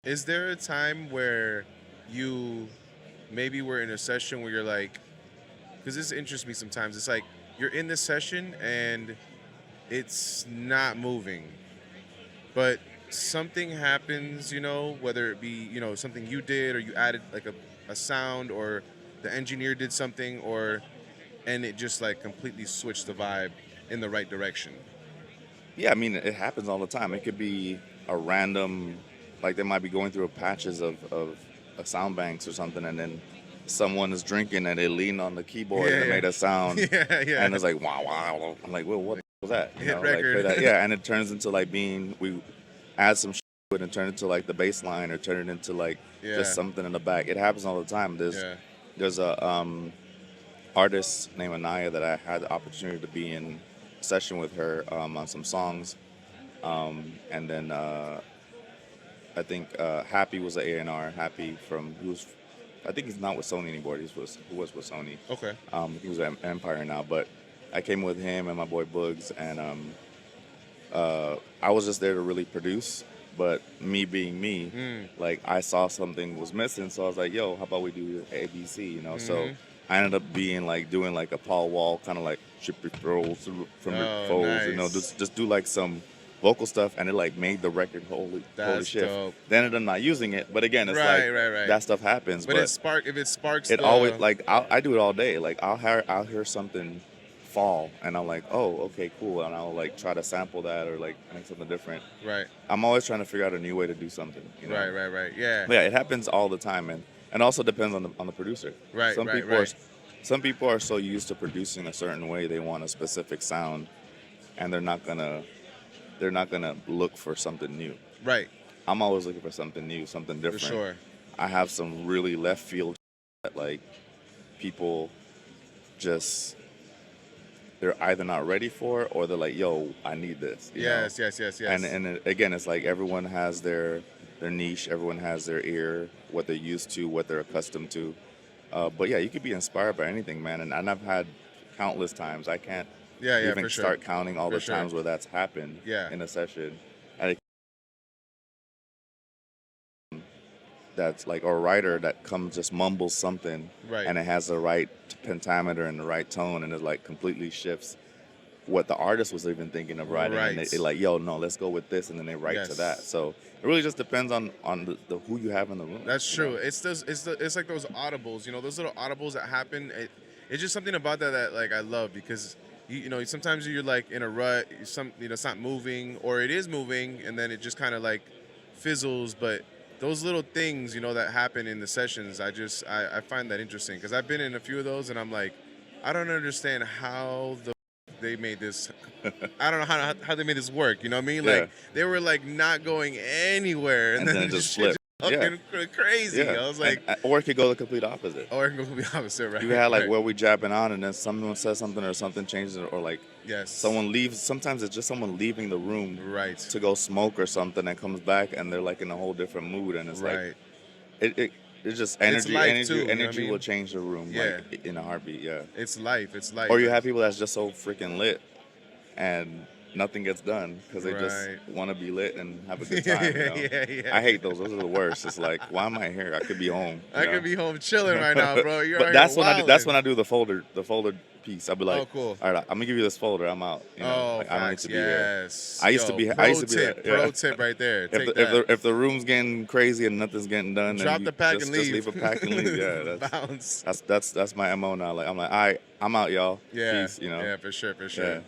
Is there a time where you maybe were in a session where you're like, because this interests me sometimes. It's like you're in this session and it's not moving, but something happens, whether it be, something you did or you added like a sound or the engineer did something and it just like completely switched the vibe in the right direction. Yeah, I mean, it happens all the time. It could be a random, like they might be going through patches of a sound banks or something, and then someone is drinking and they lean on the keyboard and it Yeah, made a sound, yeah, and yeah. it's like wow, wow. I'm like, well, what was that? Hit Like play that, record. yeah, and it turns into like we add some shit to it and turn it into like the bass line or turn it into like just Yeah, something in the back. It happens all the time. yeah. There's a artist named Anaya that I had the opportunity to be in session with her on some songs. And then I think Happy was the A&R. Happy from who's I think he's not with Sony anymore. He was with Sony. Okay. He was at Empire now, but I came with him and my boy Bugs, and I was just there to really produce. But me being me, Mm. like I saw something was missing, so I was like, "Yo, how about we do ABC?" So Mm-hmm. I ended up being like doing like a Paul Wall kind of like chip your throws from your Oh, foes, nice. just do like some vocal stuff, and it like made the record holy That's shit. dope. They ended up not using it, but again, it's like Right, right, right. that stuff happens, But but if it sparks it always the like I do it all day. Like I'll hear something fall, and I'm like, oh, okay, cool, and I'll like try to sample that or like make something different. right, I'm always trying to figure out a new way to do something. right, right, right. Yeah. But yeah, it happens all the time, and also depends on the producer. Right, Some right, people are right. some people are so used to producing a certain way, they want a specific sound, and they're not gonna look for something new. Right, I'm always looking for something new, something for different. sure. I have some really left field that like people just they're either not ready for or they're like, yo, I need this. Yes, yes, yes, And yes. again, it's like everyone has their niche, everyone has their ear, what they're used to, what they're accustomed to. But yeah, you could be inspired by anything, man. And I've had countless times. I can't Yeah, yeah, even for sure. start counting all For the sure. times where that's happened Yeah. in a session. And that's like or a writer that comes just mumbles something Right. and it has the right pentameter and the right tone and it like completely shifts what the artist was even thinking of writing and Right. they like yo no let's go with this and then they write to that, Yes. so it really just depends on the who you have in the room, That's true. It's like those audibles, those little audibles that happen. It's just something about that like I love because sometimes you're like in a rut, it's not moving or it is moving and then it just kind of like fizzles, but those little things, that happen in the sessions, I find that interesting because I've been in a few of those and I'm like I don't understand how they made this. I don't know how they made this work. You know what I mean? Like yeah, they were like not going anywhere, and and then then the it just shit flipped, just yeah, fucking crazy. yeah, I was and like, or it could go the complete opposite. oh, it can go the opposite, You right? had like Right. where we jabbing on and then someone says something or something changes or like Yes. someone leaves, sometimes it's just someone leaving the room Right. to go smoke or something and comes back and they're like in a whole different mood and it's like Right. it, it it's just It's life too. You know what I energy will mean? change the room Yeah. like in a heartbeat, yeah. It's life. It's life. Or you have people that's just so freaking lit and nothing gets done because they just Right. want to be lit and have a good Yeah, time. yeah, yeah, I hate yeah. those are the worst. It's like, why am I here? I could be home, I could be home chilling right now, bro. You're but out here that's wilding. when I do the folder piece. I'll be like, Oh, cool. all right, I'm gonna give you this folder. I'm out. Oh, Like I don't need facts. to be here. Yes. I used to Yo, be. I used to be that. Yeah. pro tip right there. If Take that. if the room's getting crazy and nothing's getting done, then Drop you the pack and just leave. leave a pack and leave. Yeah, Bounce. that's my mo now. Like I'm like, all right, I'm out, y'all. Yeah, Peace. yeah, for sure, for Yeah. sure.